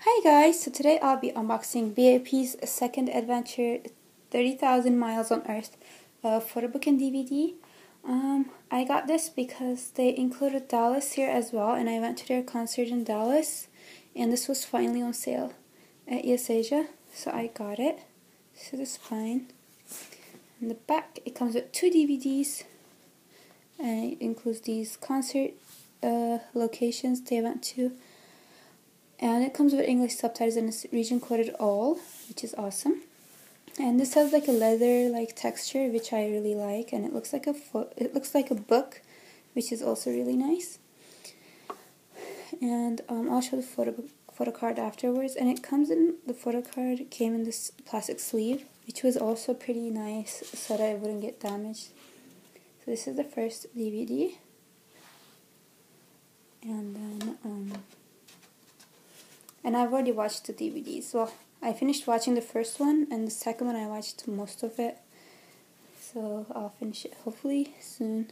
Hi guys, so today I'll be unboxing B.A.P's second adventure, 30,000 Miles on Earth, photobook and DVD. I got this because they included Dallas here as well, and I went to their concert in Dallas, and this was finally on sale at US Asia, so I got it. This is the spine. In the back, it comes with 2 DVDs, and it includes these concert locations they went to. And it comes with English subtitles and it's region coded all, which is awesome. And this has like a leather-like texture, which I really like, and it looks like a book, which is also really nice. And I'll show the photocard afterwards. And it comes in the photocard came in this plastic sleeve, which was also pretty nice, so that it wouldn't get damaged. So this is the first DVD, and then and I've already watched the DVDs. Well, I finished watching the first one, and the second one I watched most of it. So I'll finish it hopefully soon.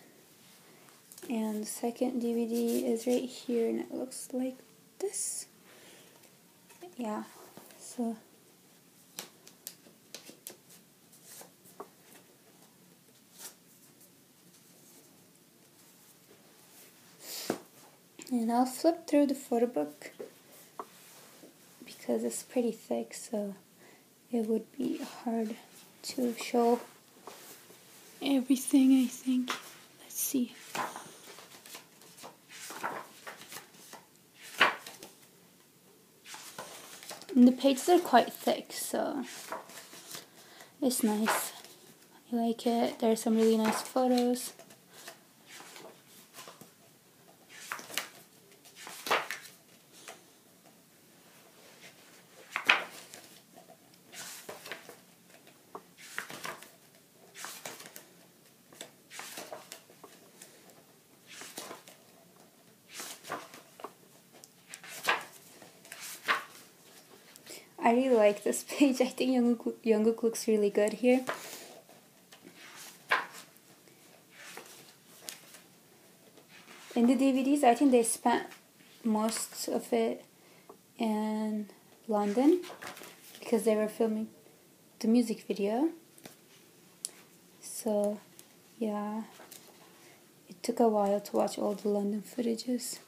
And the second DVD is right here, and it looks like this. Yeah, so and I'll flip through the photo book because it's pretty thick, so it would be hard to show everything, I think. Let's see. And the pages are quite thick, so it's nice. I like it. There are some really nice photos. I really like this page. I think yongguk looks really good here. In the DVDs, I think they spent most of it in London because they were filming the music video. So, yeah, it took a while to watch all the London footages.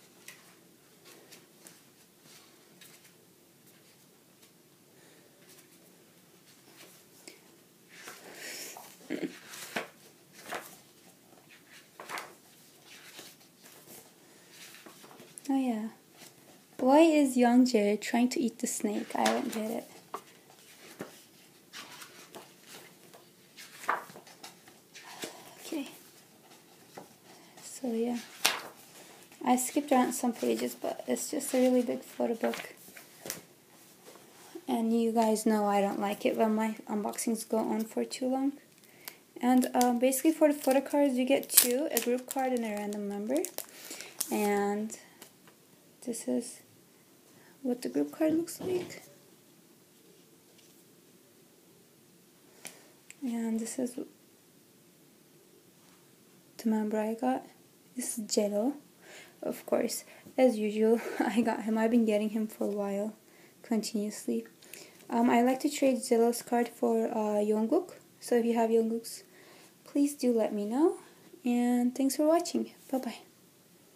Oh yeah. Why is Yongguk trying to eat the snake? I don't get it. Okay. So yeah. I skipped around some pages, but it's just a really big photo book. And you guys know I don't like it when my unboxings go on for too long. And basically for the photo cards, you get 2, a group card and a random number. And this is what the group card looks like. And this is the member I got. This is Zelo, of course. As usual, I got him. I've been getting him for a while, continuously. I like to trade Zelo's card for yongguk. So if you have yongguks, please do let me know. And thanks for watching. Bye-bye.